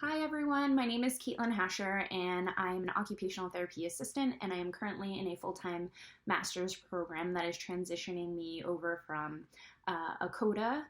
Hi everyone, my name is Caitlin Hasher and I'm an occupational therapy assistant and I am currently in a full-time master's program that is transitioning me over from a CODA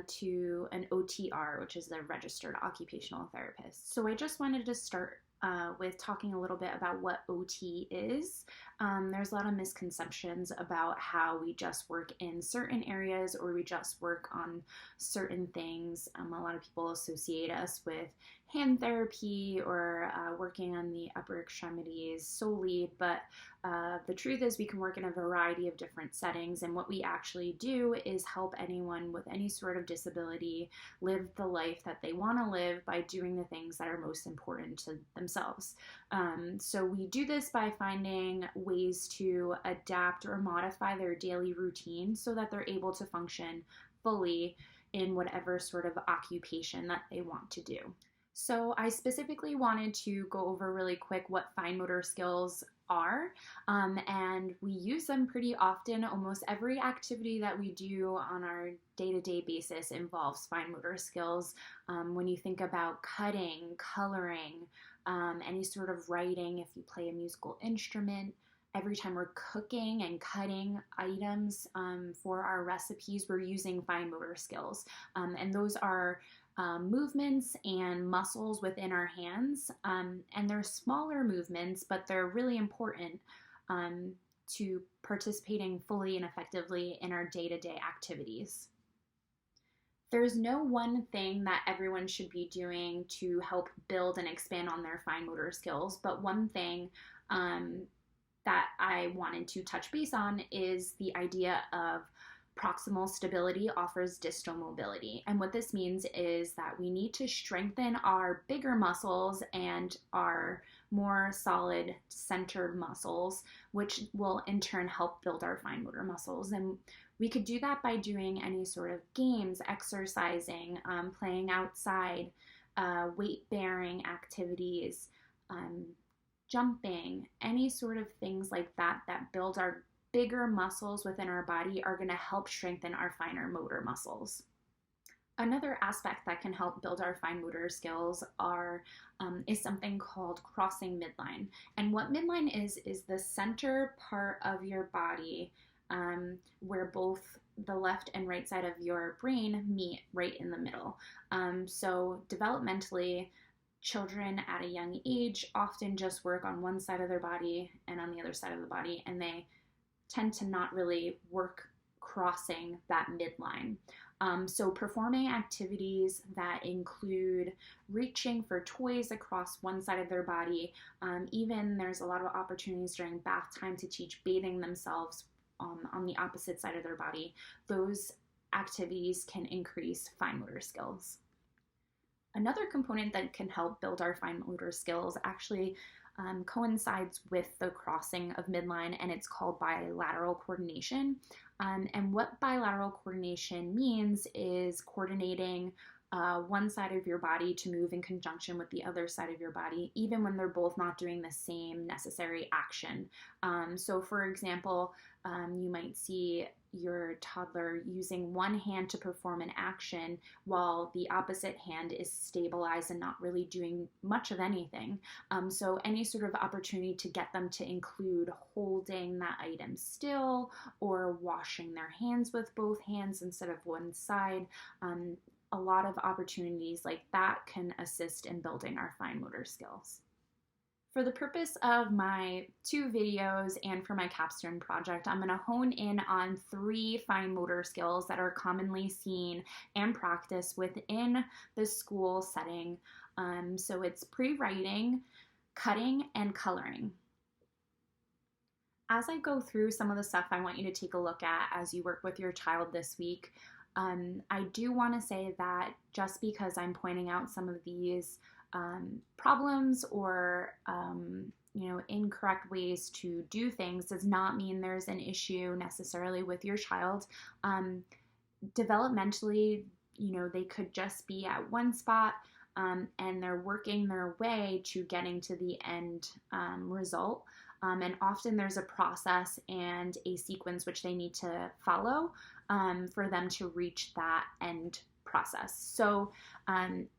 to an OTR, which is the registered occupational therapist. So I just wanted to start with talking a little bit about what OT is. There's a lot of misconceptions about how we just work in certain areas or we just work on certain things. A lot of people associate us with hand therapy or working on the upper extremities solely, but the truth is we can work in a variety of different settings, and what we actually do is help anyone with any sort of disability live the life that they want to live by doing the things that are most important to themselves. So we do this by finding ways to adapt or modify their daily routine so that they're able to function fully in whatever sort of occupation that they want to do. So I specifically wanted to go over really quick what fine motor skills are, and we use them pretty often. Almost every activity that we do on our day-to-day basis involves fine motor skills. When you think about cutting, coloring, any sort of writing, if you play a musical instrument, every time we're cooking and cutting items for our recipes, we're using fine motor skills. And those are movements and muscles within our hands. And they're smaller movements, but they're really important to participating fully and effectively in our day-to-day activities. There's no one thing that everyone should be doing to help build and expand on their fine motor skills, but one thing that I wanted to touch base on is the idea of proximal stability offers distal mobility. And what this means is that we need to strengthen our bigger muscles and our more solid centered muscles, which will in turn help build our fine motor muscles. And we could do that by doing any sort of games, exercising, playing outside, weight bearing activities, jumping, any sort of things like that that build our bigger muscles within our body are going to help strengthen our finer motor muscles. Another aspect that can help build our fine motor skills is something called crossing midline. And what midline is the center part of your body where both the left and right side of your brain meet right in the middle. So developmentally, children at a young age often just work on one side of their body and on the other side of the body, and they tend to not really work crossing that midline. So performing activities that include reaching for toys across one side of their body, even there's a lot of opportunities during bath time to teach bathing themselves on the opposite side of their body. Those activities can increase fine motor skills. Another component that can help build our fine motor skills actually coincides with the crossing of midline, and it's called bilateral coordination. And what bilateral coordination means is coordinating one side of your body to move in conjunction with the other side of your body, even when they're both not doing the same necessary action. So for example, you might see your toddler using one hand to perform an action while the opposite hand is stabilized and not really doing much of anything. So any sort of opportunity to get them to include holding that item still or washing their hands with both hands instead of one side, a lot of opportunities like that can assist in building our fine motor skills. For the purpose of my 2 videos and for my capstone project, I'm going to hone in on 3 fine motor skills that are commonly seen and practiced within the school setting. So it's pre-writing, cutting, and coloring. As I go through some of the stuff I want you to take a look at as you work with your child this week, I do want to say that just because I'm pointing out some of these problems or incorrect ways to do things does not mean there's an issue necessarily with your child. Developmentally, they could just be at one spot and they're working their way to getting to the end result. And often there's a process and a sequence which they need to follow for them to reach that end process. So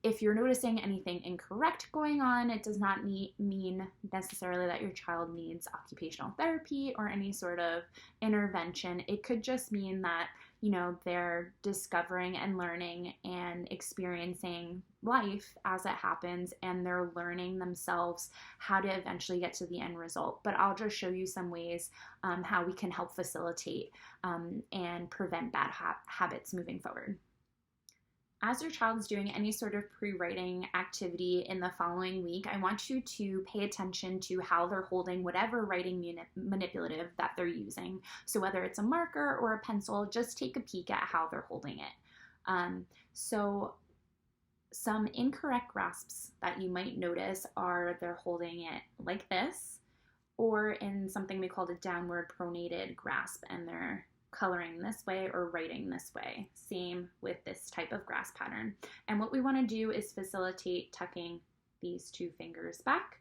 if you're noticing anything incorrect going on, it does not mean necessarily that your child needs occupational therapy or any sort of intervention. It could just mean that, you know, they're discovering and learning and experiencing life as it happens, and they're learning themselves how to eventually get to the end result. But I'll just show you some ways how we can help facilitate and prevent bad habits moving forward. As your child is doing any sort of pre-writing activity in the following week, I want you to pay attention to how they're holding whatever writing manipulative that they're using. So whether it's a marker or a pencil, just take a peek at how they're holding it. So some incorrect grasps that you might notice are they're holding it like this, or in something we call a downward pronated grasp, and they're coloring this way or writing this way. Same with this type of grasp pattern. And what we want to do is facilitate tucking these two fingers back,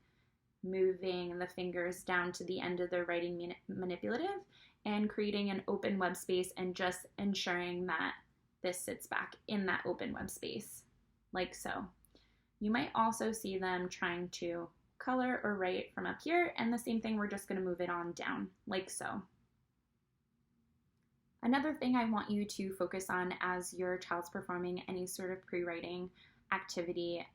moving the fingers down to the end of the writing manipulative, and creating an open web space, and just ensuring that this sits back in that open web space, like so. You might also see them trying to color or write from up here, and the same thing, we're just going to move it on down, like so. Another thing I want you to focus on as your child's performing any sort of pre-writing activity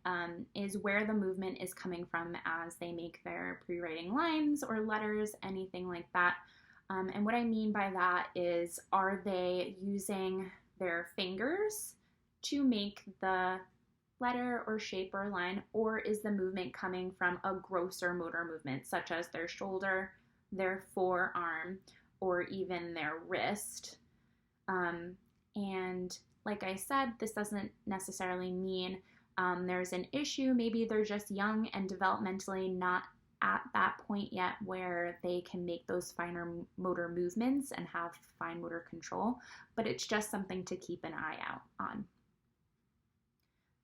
is where the movement is coming from as they make their pre-writing lines or letters, anything like that. And what I mean by that is, are they using their fingers to make the letter or shape or line, or is the movement coming from a grosser motor movement, such as their shoulder, their forearm, or even their wrist? And like I said, this doesn't necessarily mean there's an issue. Maybe they're just young and developmentally not at that point yet where they can make those finer motor movements and have fine motor control, but it's just something to keep an eye out on.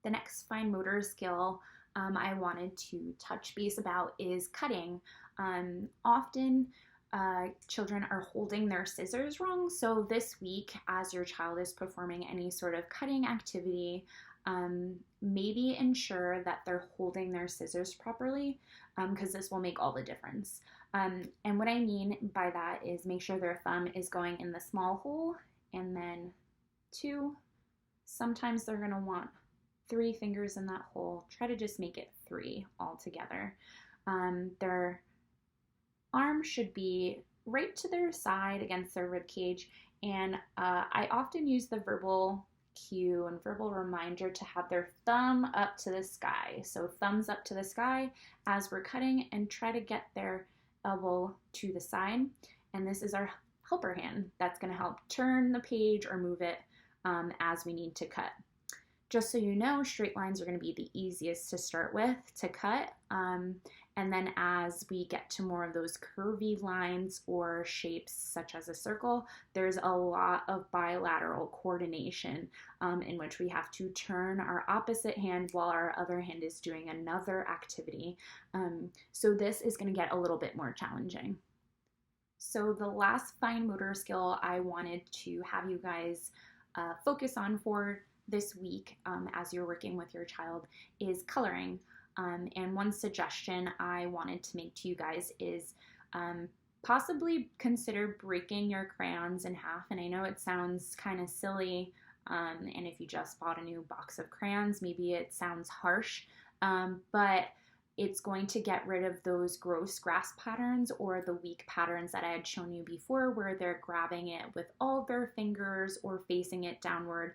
The next fine motor skill I wanted to touch base about is cutting. Often children are holding their scissors wrong. So this week, as your child is performing any sort of cutting activity, maybe ensure that they're holding their scissors properly, because this will make all the difference. And what I mean by that is make sure their thumb is going in the small hole, and then 2. Sometimes they're going to want 3 fingers in that hole. Try to just make it 3 altogether. Their arm should be right to their side against their rib cage, and I often use the verbal cue and verbal reminder to have their thumb up to the sky. So thumbs up to the sky as we're cutting, and try to get their elbow to the side. And this is our helper hand that's going to help turn the page or move it as we need to cut. Just so you know, straight lines are going to be the easiest to start with to cut. And then as we get to more of those curvy lines or shapes such as a circle, there's a lot of bilateral coordination in which we have to turn our opposite hand while our other hand is doing another activity. So this is going to get a little bit more challenging. So the last fine motor skill I wanted to have you guys focus on for this week as you're working with your child is coloring. And one suggestion I wanted to make to you guys is possibly consider breaking your crayons in half. And I know it sounds kind of silly, and if you just bought a new box of crayons, maybe it sounds harsh, but it's going to get rid of those gross grasp patterns or the weak patterns that I had shown you before, where they're grabbing it with all their fingers or facing it downward.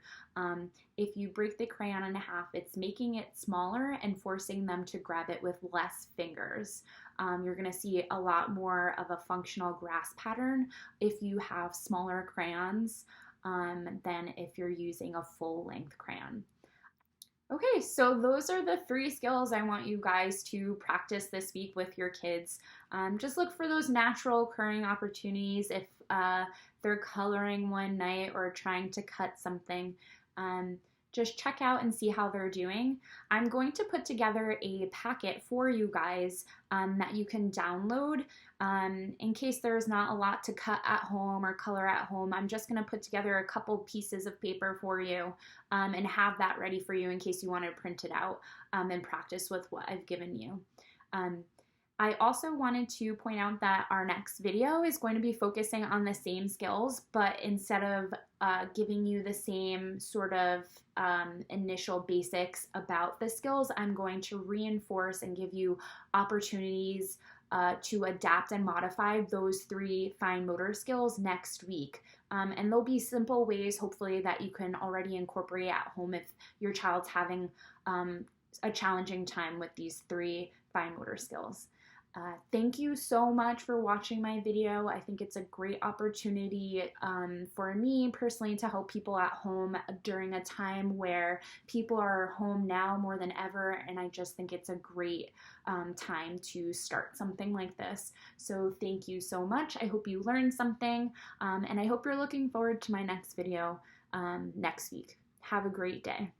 If you break the crayon in half, it's making it smaller and forcing them to grab it with less fingers. You're going to see a lot more of a functional grasp pattern if you have smaller crayons than if you're using a full-length crayon. Okay, so those are the 3 skills I want you guys to practice this week with your kids. Just look for those natural occurring opportunities if they're coloring one night or trying to cut something. just check out and see how they're doing. I'm going to put together a packet for you guys that you can download in case there's not a lot to cut at home or color at home. I'm just going to put together a couple pieces of paper for you and have that ready for you in case you want to print it out and practice with what I've given you. I also wanted to point out that our next video is going to be focusing on the same skills, but instead of giving you the same sort of initial basics about the skills, I'm going to reinforce and give you opportunities to adapt and modify those 3 fine motor skills next week. And there'll be simple ways, hopefully, that you can already incorporate at home if your child's having a challenging time with these 3 fine motor skills. Thank you so much for watching my video. I think it's a great opportunity for me personally to help people at home during a time where people are home now more than ever, and I just think it's a great time to start something like this. So thank you so much. I hope you learned something, and I hope you're looking forward to my next video next week. Have a great day.